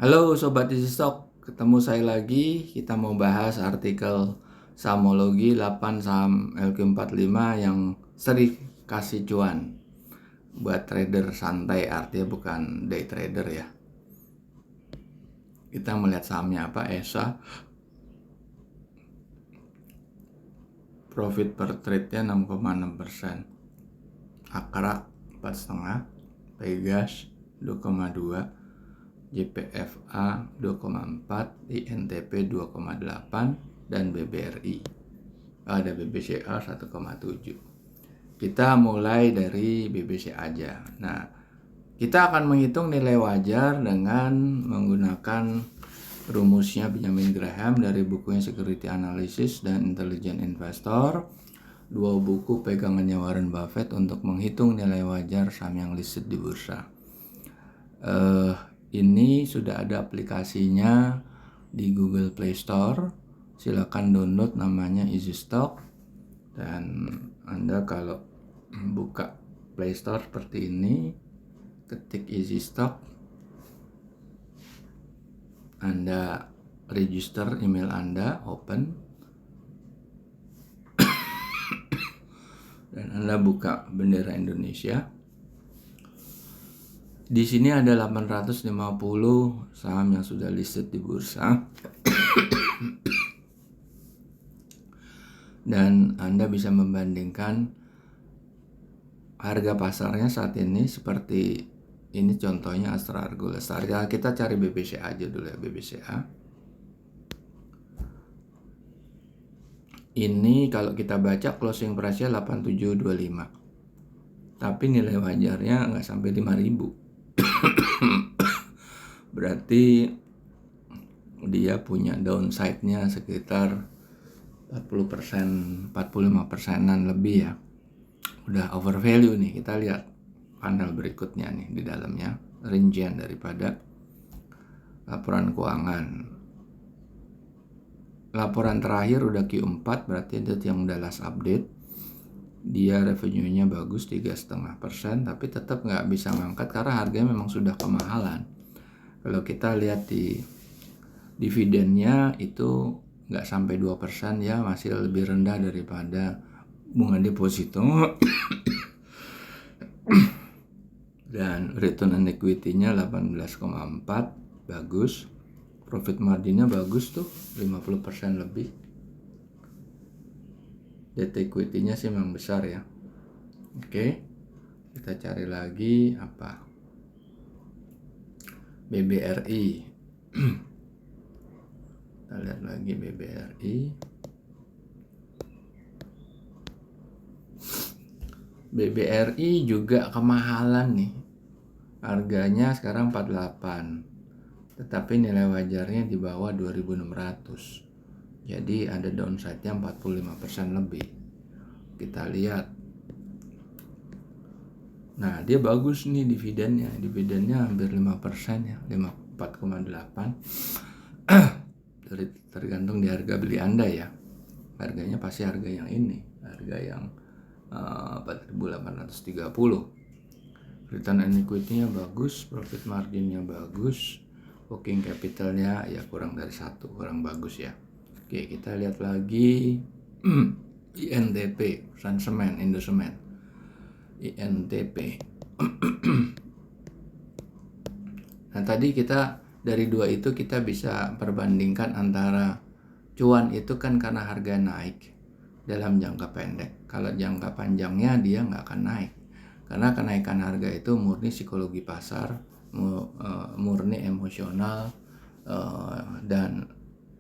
Halo Sobat Easy Stock, ketemu saya lagi. Kita mau bahas artikel Sahamologi 8 saham LQ45 yang sering kasih cuan buat trader santai, artinya bukan day trader ya. Kita melihat sahamnya apa, ESA. Profit per trade-nya 6,6%. Akra 4,5%, Pegas 2,2%, JPFA 2,4, INTP 2,8, dan BBRI. Ada BBCA 1,7. Kita mulai dari BBC aja. Nah, kita akan menghitung nilai wajar dengan menggunakan rumusnya Benjamin Graham dari bukunya Security Analysis dan Intelligent Investor. Dua buku pegangannya Warren Buffett untuk menghitung nilai wajar saham yang listed di bursa. Ini sudah ada aplikasinya di Google Play Store. Silakan download, namanya Easy Stock. Dan Anda kalau buka Play Store seperti ini, ketik Easy Stock, Anda register email Anda, open, dan Anda buka bendera Indonesia. Di sini ada 850 saham yang sudah listed di bursa. Dan Anda bisa membandingkan harga pasarnya saat ini seperti ini, contohnya Astra Argo. Harga kita cari BBCA aja dulu ya, BBCA. Ini kalau kita baca closing price-nya 8725. Tapi nilai wajarnya nggak sampai 5000. Berarti dia punya downside-nya sekitar 40%, 45%-an lebih ya. Udah overvalue nih. Kita lihat panel berikutnya nih di dalamnya, rincian daripada laporan keuangan. Laporan terakhir udah Q4, berarti itu yang udah last update. Dia revenue-nya bagus 3,5%, tapi tetap nggak bisa ngangkat karena harganya memang sudah kemahalan. Kalau kita lihat di dividennya itu nggak sampai 2% ya, masih lebih rendah daripada bunga deposito. Dan return on equity-nya 18,4, bagus. Profit margin-nya bagus tuh, 50% lebih. Debt equity-nya sih memang besar ya. Oke, kita cari lagi apa? BBRI. Kita lihat lagi BBRI. BBRI juga kemahalan nih. Harganya sekarang 48. Tetapi nilai wajarnya di bawah 2600. Jadi ada downside-nya 45% lebih. Kita lihat. Nah, dia bagus nih dividennya. Dividennya hampir 5% ya, 4,8. Tergantung di harga beli Anda ya. Harganya pasti harga yang ini, harga yang 4.830. Return on equity-nya bagus, profit margin-nya bagus, working capital-nya ya kurang dari 1, kurang bagus ya. Oke, kita lihat lagi INTP, Semen, Indosemen. INTP. Nah, tadi kita dari dua itu kita bisa perbandingkan antara cuan itu kan karena harga naik dalam jangka pendek. Kalau jangka panjangnya dia nggak akan naik. Karena kenaikan harga itu murni psikologi pasar, murni emosional, dan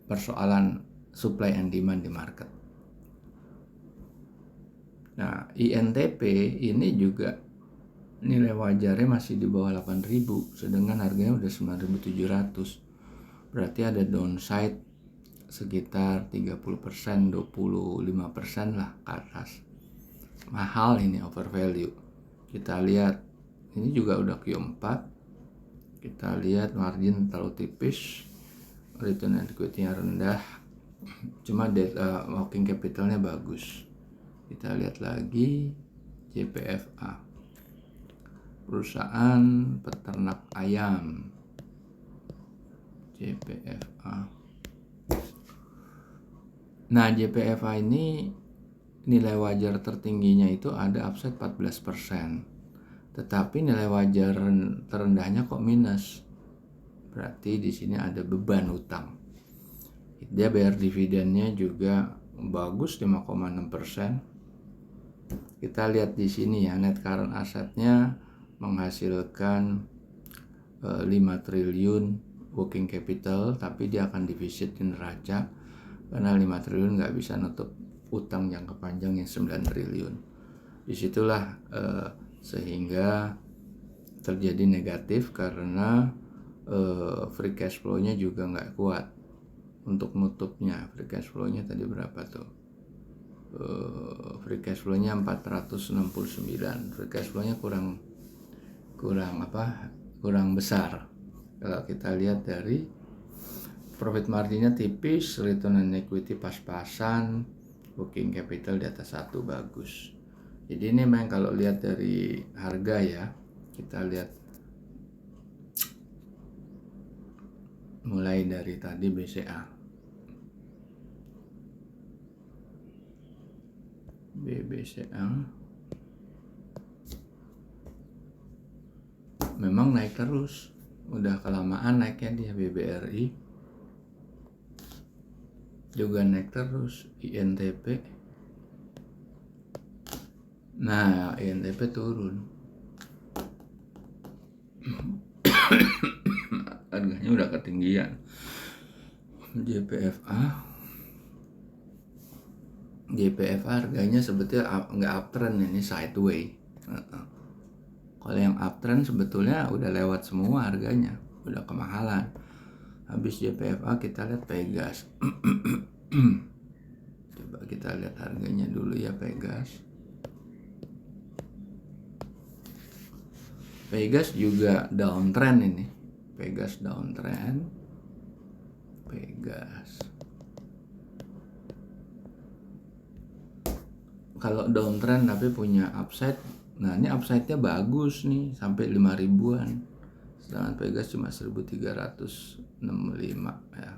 persoalan supply and demand di market. Nah, INTP ini juga nilai wajarnya masih di bawah 8.000, sedangkan harganya udah 9.700. Berarti ada downside sekitar 30%, 25% lah ke atas. Mahal ini, overvalue. Kita lihat, ini juga udah Q4. Kita lihat margin terlalu tipis, return on equity-nya rendah, cuma working capital-nya bagus. Kita lihat lagi JPFA, perusahaan peternak ayam. JPFA. Nah, JPFA ini nilai wajar tertingginya itu ada upside 14%. Tetapi nilai wajar terendahnya kok minus. Berarti di sini ada beban utang. Dia bayar dividennya juga bagus 5,6%. Kita lihat di sini ya, net current assetnya menghasilkan 5 triliun working capital, tapi dia akan defisit di neraca karena 5 triliun nggak bisa nutup utang jangka panjang yang 9 triliun. Disitulah sehingga terjadi negatif karena free cash flow-nya juga nggak kuat untuk nutupnya. Free cash flow-nya tadi berapa tuh? Free cash flow-nya 469. Free cash flow-nya kurang besar. Kalau kita lihat dari profit marginnya tipis, return on equity pas-pasan, working capital di atas 1 bagus. Jadi ini memang kalau lihat dari harga ya, kita lihat mulai dari tadi BCA. BBCA memang naik terus, udah kelamaan naiknya dia. BBRI juga naik terus. INTP, nah INTP turun, harganya udah ketinggian. JPFA harganya sebetulnya nggak uptrend, ini sideway. Kalau yang uptrend sebetulnya udah lewat semua harganya, udah kemahalan. Habis JPFA kita lihat Pegas. Coba kita lihat harganya dulu ya Pegas. Pegas juga downtrend ini. Pegas downtrend. Pegas. Kalau downtrend tapi punya upside, nah ini upside-nya bagus nih sampai 5 ribuan. Sedangkan Pegas cuma 1365 ya.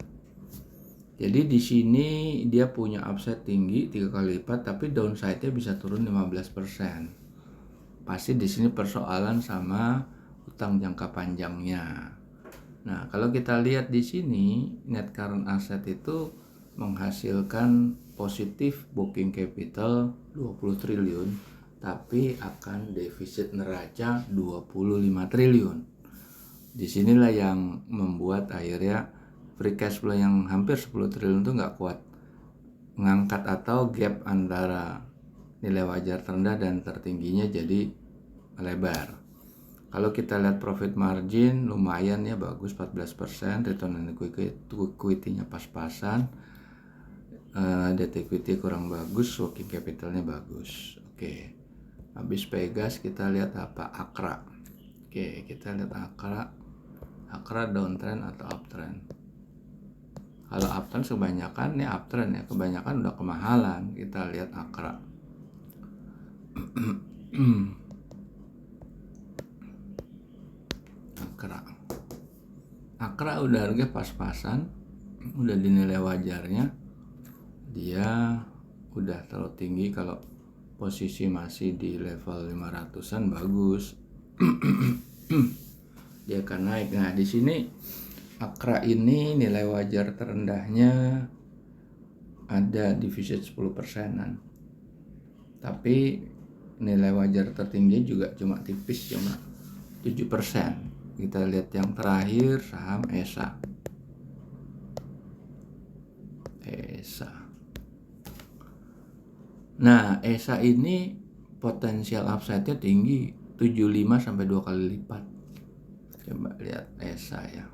Jadi di sini dia punya upside tinggi 3 kali lipat, tapi downside-nya bisa turun 15%. Pasti di sini persoalan sama utang jangka panjangnya. Nah, kalau kita lihat di sini net current asset itu menghasilkan positif booking capital 20 triliun, tapi akan defisit neraca 25 triliun. Disinilah yang membuat akhirnya free cash flow yang hampir 10 triliun itu nggak kuat ngangkat, atau gap antara nilai wajar terendah dan tertingginya jadi melebar. Kalau kita lihat profit margin lumayan ya, bagus 14%, return on equity-nya pas-pasan, debt equity kurang bagus, working capitalnya bagus. Oke. Habis Pegas kita lihat apa? Akra. Oke, kita lihat Akra downtrend atau uptrend. Kalau uptrend kebanyakan ini uptrend ya, kebanyakan udah kemahalan. Kita lihat Akra. Akra udah harga pas-pasan, udah dinilai wajarnya, dia udah terlalu tinggi. Kalau posisi masih di level 500-an bagus. Dia akan naik. Nah, di sini Akra ini nilai wajar terendahnya ada defisit 10%-an. Tapi nilai wajar tertinggi juga cuma tipis, cuma 7%. Kita lihat yang terakhir saham ESA. Nah, ESA ini potensial upside-nya tinggi, 75 sampai 2 kali lipat. Coba lihat ESA ya.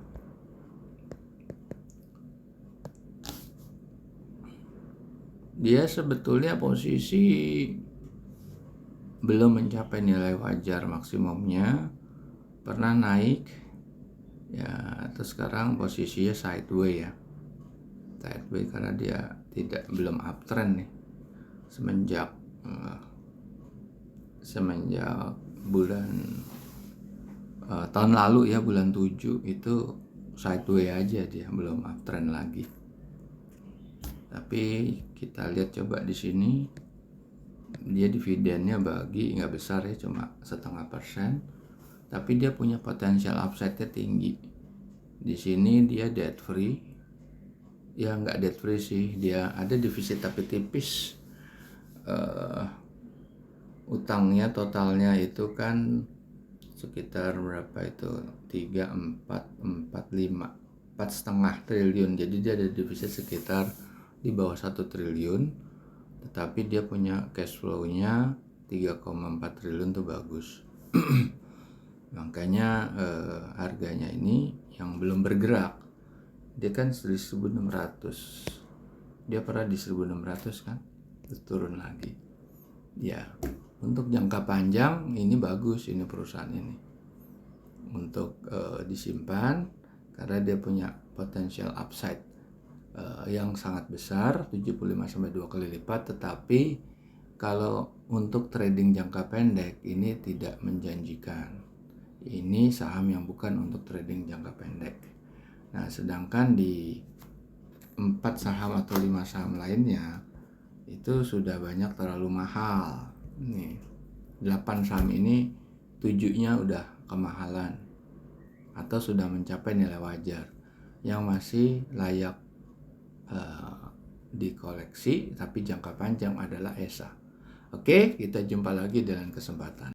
Dia sebetulnya posisi belum mencapai nilai wajar maksimumnya, pernah naik ya, terus sekarang posisinya sideway ya, sideway karena dia belum uptrend nih semenjak bulan tahun lalu ya, bulan 7 itu sideway aja, dia belum uptrend lagi. Tapi kita lihat coba di sini, dia dividennya bagi nggak besar ya, cuma 0,5%, tapi dia punya potensial upside-nya tinggi. Di sini dia debt free, ya nggak debt free sih, dia ada defisit tapi tipis. Utangnya totalnya itu kan sekitar berapa itu, 4,5 triliun. Jadi dia ada defisit sekitar di bawah 1 triliun, tetapi dia punya cash flow-nya 3,4 triliun tuh bagus. Makanya harganya ini yang belum bergerak. Dia kan 1.600, dia pernah di 1.600 kan, terus turun lagi ya. Untuk jangka panjang ini bagus, ini perusahaan ini untuk disimpan karena dia punya potensial upside yang sangat besar, 75-2 kali lipat. Tetapi kalau untuk trading jangka pendek ini tidak menjanjikan. Ini saham yang bukan untuk trading jangka pendek. Nah, sedangkan di 4 saham atau 5 saham lainnya itu sudah banyak terlalu mahal. Nih, 8 saham ini 7-nya udah kemahalan atau sudah mencapai nilai wajar. Yang masih layak dikoleksi tapi jangka panjang adalah ESA. Oke, kita jumpa lagi dengan kesempatan.